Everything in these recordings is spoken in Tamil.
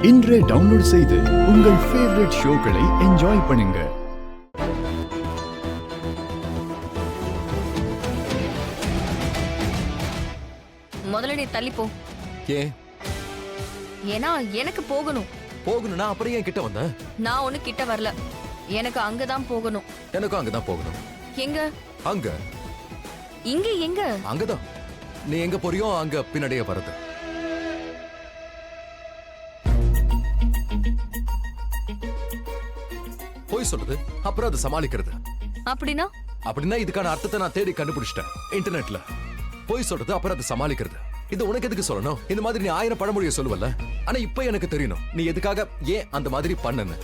இன்றே டவுன்லோட் செய்து உங்கள் ஃபேவரட் ஷோக்களை என்ஜாய் பண்ணுங்க. முதல்ல நீ தள்ளி போ. ஏன்? ஏன்னா எனக்கு போகணும். போகணும்னா அப்புறம் ஏன் கிட்ட வந்த? நான் ஒண்ணு கிட்ட வரல, எனக்கு அங்கதான் போகணும். எனக்கும் அங்கதான் போகணும். எங்க? அங்க. இங்க எங்க? அங்கதான். நீ எங்க போறியோ அங்க பின்னாடியே வருது. போய் சொல்றது அப்புறம் அதை சமாளிக்கிறது. அப்படின்னா? அப்படின்னா இதுக்கான அர்த்தத்தை நான் தேடி கண்டுபிடிச்சிட்டேன் இன்டர்நெட்ல. போய் சொல்றது அப்புறம் அதை சமாளிக்கிறது. இது உனக்கு எதுக்கு சொல்லணும்? இந்த மாதிரி நீ 1000 பழமொழியை சொல்லுவல்ல. ஆனா இப்ப எனக்கு தெரியணும் நீ எதுக்காக ஏன் அந்த மாதிரி பண்ணனு.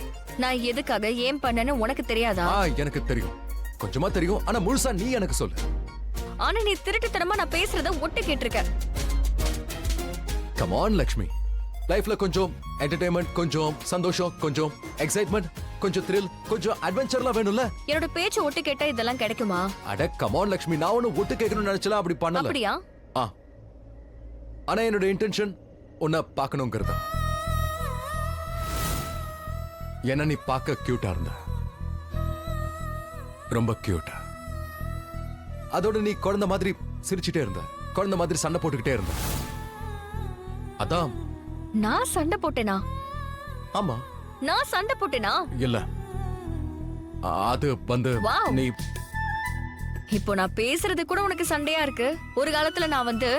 நான் எதுக்காக ஏன் பண்ணேன்னு உனக்கு தெரியாதா? எனக்கு தெரியும், கொஞ்சமா தெரியும். ஆனா முழுசா நீ எனக்கு சொல்லு. ஆனா நீ திருட்டுத்தனமா நான் பேசுறத ஒட்டு கேட்டிருக்க. கம் ஆன் லக்ஷ்மி, லைஃப்ல கொஞ்சம் என்டர்டெயின்மெண்ட், கொஞ்சம் சந்தோஷம், கொஞ்சம் எக்ஸைட்மெண்ட், கொஞ்சம் த்ரில், கொஞ்சம் அட்வென்ச்சர்லாம் வேணும்ல. என்னோட பேச்சு ஒட்டு கேட்டா இதெல்லாம் கிடைக்குமா? அட கம் ஆன் லக்ஷ்மி, நான் ஒன்னு ஒட்டு கேட்கணும்னு நினைச்சல, அப்படி பண்ணல. அப்படியா? ஆனா என்னோட இன்டென்ஷன் உன்னை பார்க்கணுங்கிறது. என்ன நீ பார்க்க கியூட்டா இருந்த, ரொம்ப கியூட்டா. அதோட நீ குழந்தை மாதிரி சிரிச்சுட்டே இருந்த, குழந்தை மாதிரி சண்டை போட்டுக்கிட்டே இருந்த. அதான். நான் சண்டை போட்டேனா? ஆமா, நான் சண்டை போட்டேனா? இல்ல, அது வந்து நீ இப்போ நான் பேசுறது கூட உனக்கு சண்டையா இருக்கு. ஒரு காலத்துல நான் வந்து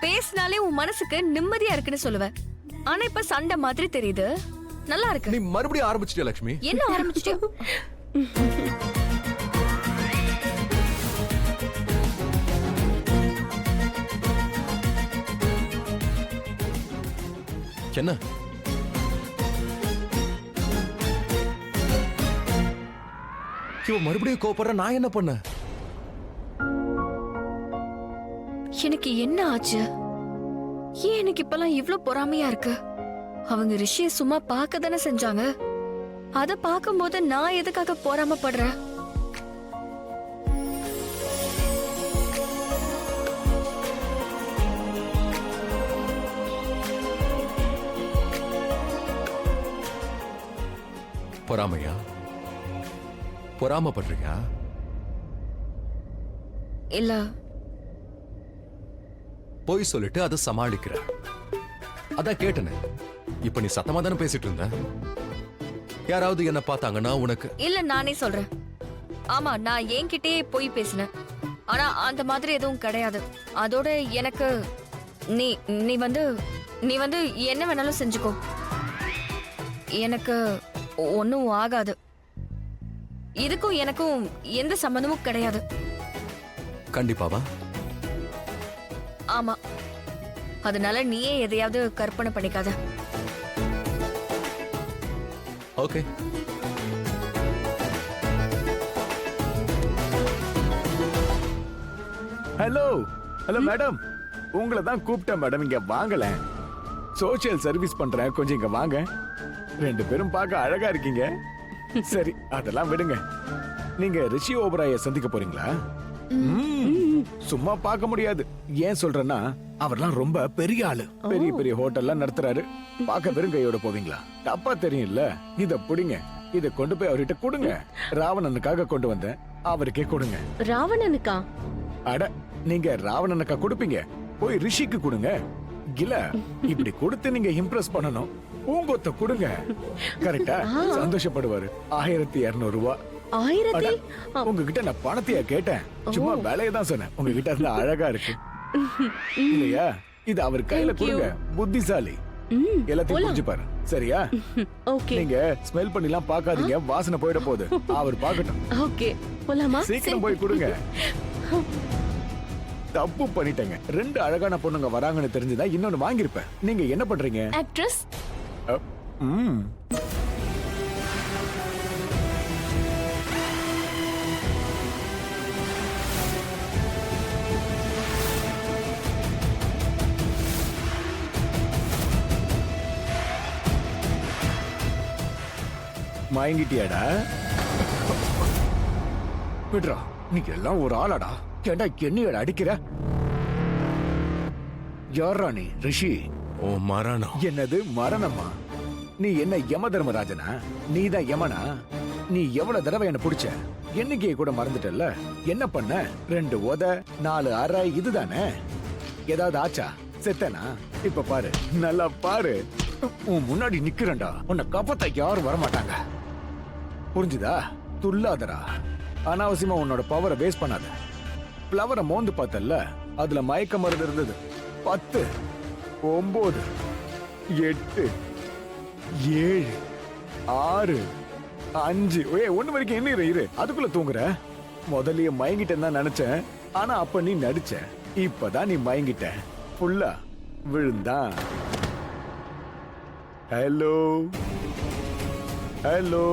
பேசினாலே உன் மனசுக்கு நிம்மதியா இருக்குன்னு சொல்லுவேன். ஆனா இப்ப சண்டை மாதிரி தெரியுது. நல்லா இருக்கு. நீ மறுபடியும் ஆரம்பிச்சிட்டியா லக்ஷ்மி? என்ன ஆரம்பிச்சிட்டியா? என்ன? இவ மறுபடியும் கோபப்படுற, நான் என்ன பண்ண? எனக்கு என்ன ஆச்சு? ஏன் எனக்கு இப்பெல்லாம் இவ்ளோ பொறாமையா இருக்கு? அவங்க ரிஷிய சும்மா பார்க்க தானே செஞ்சாங்க. அத பார்க்கும்போது நான் எதுக்காக பொறாமப்படுறேன்? பொறாமையா? பொறாமப்படுறியா? இல்ல, போய் சொல்லிட்டு அதை சமாளிக்கிற. அதான் கேட்டனே. இப்ப நீ சத்தமா தானே பேசிட்டு இருந்த. யாராவது என்ன பார்த்தாங்கன்னா உனக்கு? இல்ல, நானே சொல்றேன். ஆமா, நான் என்கிட்டயே போய் பேசினேன். ஆனா அந்த மாதிரி எதுவும் கிடையாது. அதோட எனக்கு நீ நீ வந்து நீ வந்து என்ன வேணாலும் செஞ்சுக்கோ, எனக்கு ஒன்னும் ஆகாது. இதுக்கும் எனக்கும் எந்த சம்பந்தமும் கிடையாது. கண்டிப்பாவா? ஆமா, அதனால நீயே எதையாவது கற்பனை பண்ணிக்காத. ஓகே. ஹலோ ஹலோ மேடம், உங்களை தான் கூப்பிட்டேன் மேடம். இங்க வாங்கல, சோசியல் சர்வீஸ் பண்றேன், கொஞ்சம் இங்க வாங்க. 2 பேரும் பார்க்க அழகா இருக்கீங்க. சரி, அதெல்லாம் விடுங்க. நீங்க ரிஷி ஓபராய சந்திக்க போறீங்களா? சும்மா பார்க்க முடியாது. ஏன் சொல்றேன்னா, அவர்லாம் ரொம்ப பெரிய ஆளு, பெரிய பெரிய ஹோட்டல்லாம் நடத்துறாரு. பார்க்க வெறும் கையோட போவீங்களா? தப்பா தெரியும்ல. இத புடிங்க, இத கொண்டு போய் அவர்கிட்ட கொடுங்க. ராவணனுக்காக கொண்டு வந்தேன், அவருக்கே கொடுங்க. ராவணனுக்கா? அட, நீங்க ராவணனுக்கா கொடுப்பீங்க, போய் ரிஷிக்கு கொடுங்க. இல்ல, இப்படி கொடுத்து நீங்க இம்ப்ரெஸ் பண்ணணும். பூங்கொத்த கொடுங்க, கரெக்டா? சந்தோஷப்படுவாரு. 1200 ரூபாய். 1000? உங்ககிட்ட நான் பணத்தையா கேட்டேன்? சும்மா வேலையை தான் சொன்னேன். உங்ககிட்ட இருந்தா அழகா இருக்கு இல்லையா? இது அவர் கையில கொடுங்க. புத்திசாலி, எல்லாத்தையும் புரிஞ்சுப்பாரு. சரியா? ஓகே. நீங்க ஸ்மெல் பண்ணிலாம் பார்க்காதீங்க, வாசனை போயிட போகுது. அவர் பார்க்கட்டும். ஓகே, போலாமா? சீக்கிரம் போய் கொடுங்க. தப்பு பண்ணிட்டேங்க. 2 அழகான பொண்ணுங்க வராங்கன்னு தெரிஞ்சுதா இன்னொன்னு வாங்கியிருப்பேன். நீங்க என்ன பண்றீங்க? ஆக்ட்ரஸ். மயங்கிட்டியாடா? விட்ரா, நீங்க எல்லாம் ஒரு ஆளாடா. ஏண்டா என்னையோட அடிக்கிற? யாரா நீ? ரிஷி. ஓ மரணம். என்னது மரணமா? நீ என்ன யம தர்மராஜனா? நீ தான் யமனா? நீ எவ்வளவு தடவை என்ன பிடிச்ச? எண்ணிக்கையை கூட மறந்துட்டல்ல? என்ன பண்ண? 2 உத 4 அரை இதுதானே? ஏதாவது ஆச்சா? செத்தனா? இப்ப பாரு, நல்லா பாரு. உன் முன்னாடி நிக்கிறேன்டா. உன்னை காப்பாத்த யாரும் வரமாட்டாங்க. புரிஞ்சுதா? துல்லாதடா. அனாவசியமா உன்னோட பவரை வேஸ்ட் பண்ணாத. பிளவரை மோந்து பார்த்தல்ல, அதுல மயக்க மருந்து இருந்தது. 10 9 8 7 6 5 ஒண்ணு வரைக்கும் என்ன இரு அதுக்குள்ள தூங்குற. முதல்லயே மயங்கிட்டேன்னு தான் நினைச்சேன். ஆனா அப்ப நீ நடிச்ச. இப்பதான் நீ மயங்கிட்ட. ஃபுல்லா விழுந்தா. Hello hello.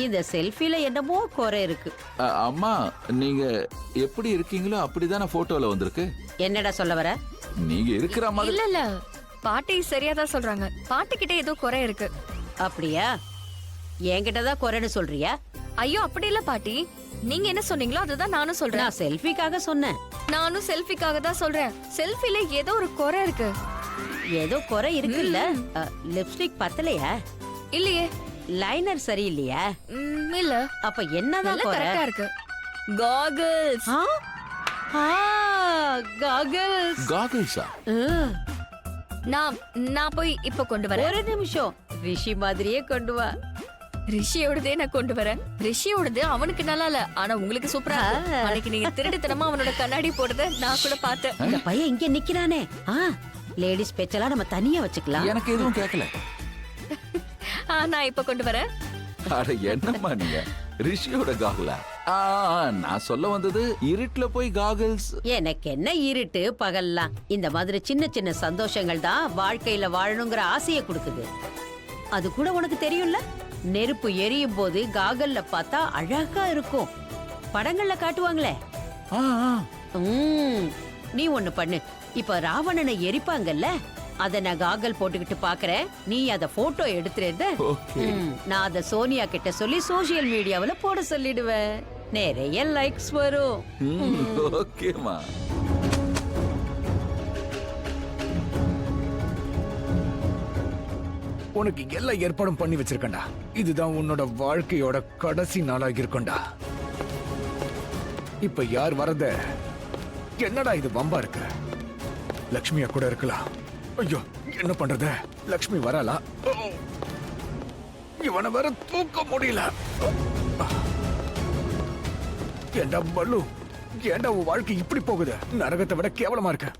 இந்த செல்ஃபில என்னமோ குறை இருக்கு. அம்மா நீங்க எப்படி இருக்கீங்களோ அப்படிதானே போட்டோல வந்திருக்கு. என்னடா சொல்ல வர? நீங்க இருக்கிற மாதிரி இல்ல இல்ல பாட்டி சரியாதான் சொல்றாங்க. பாட்டி கிட்ட ஏதோ குறை இருக்கு. அப்படியா? என்கிட்ட தான் குறைன்னு சொல்றியா? ஐயோ அப்படி இல்ல பாட்டி, நீங்க என்ன சொன்னீங்களோ அதுதான் நானும் சொல்றேன். நான் செல்ஃபிக்காக சொன்னேன். நானும் செல்ஃபிக்காக தான் சொல்றேன். செல்ஃபில ஏதோ ஒரு குறை இருக்கு. ஏதோ குறை இருக்குல்ல. லிப்ஸ்டிக் பத்தலையா? இல்லையே. லைனர் சரியில்லையா? இல்ல. அப்ப என்னதான் குறை? கரெக்டா இருக்கு. காகல்ஸ். காகல்ஸ். காகல்ஸா? நான் போய் இப்ப கொண்டு வரேன். ஒரு நிமிஷம், ரிஷி மாதிரியே கொண்டு வா. ரிஷியோடதே நான் கொண்டு வரேன். ரிஷியோடது அவனுக்கு நல்லா இல்ல, ஆனா உங்களுக்கு சூப்பரா இருக்கு. அன்னைக்கு நீங்க திருட்டுத்தனமா அவனோட கண்ணாடி போடுறத நான் கூட பார்த்தேன். இந்த பையன் இங்க நிக்கிறானே. லேடிஸ் ஸ்பெஷலா நம்ம தனியா வச்சுக்கலாம். எனக்கு எதுவும் கேட்கல. நான் இப்ப கொண்டு வரேன். அட என்னம்மா நீங்க ரிஷியோட காகுலா? நான் சொல்ல வந்தது இருட்டுல போய் காகல்ஸ். எனக்கு என்ன இருட்டு பகல்லாம். இந்த மாதிரி சின்ன சின்ன சந்தோஷங்கள் தான் வாழ்க்கையில வாழணுங்கிற ஆசையை கொடுக்குது. அது கூட உனக்கு தெரியும்ல, நெருப்பு எரியும் போது காகல்ல பார்த்தா அழகா இருக்கும். படங்கள்ல காட்டுவாங்களே. நீ ஒண்ணு பண்ணு. இப்ப ராவணனை எரிப்பாங்கல்ல, அத நான் காகல் போட்டுக்கிட்டு பாக்குறேன். நீ அத போட்டோ எடுத்துறேன். நான் அத சோனியா கிட்ட சொல்லி சோசியல் மீடியாவுல போட சொல்லிடுவேன். நிறைய லைக்ஸ் வரும். ஓகேமா. உனக்கு எல்லா ஏற்பாடும் பண்ணி வச்சிருக்கேன்டா. இதுதான் உன்னோட வாழ்க்கையோட கடைசி நாளாக இருக்கும்டா. இப்ப யார் வரத? என்னடா இது வம்பா இருக்கு? லக்ஷ்மியா கூட இருக்கலாம். ஐயோ என்ன பண்றது? லக்ஷ்மி வரலா? இவனை வர தூக்க முடியல. ஏண்டா பல்லு, ஏண்டா உன் வாழ்க்கை இப்படி போகுது? நரகத்தை விட கேவலமா இருக்க.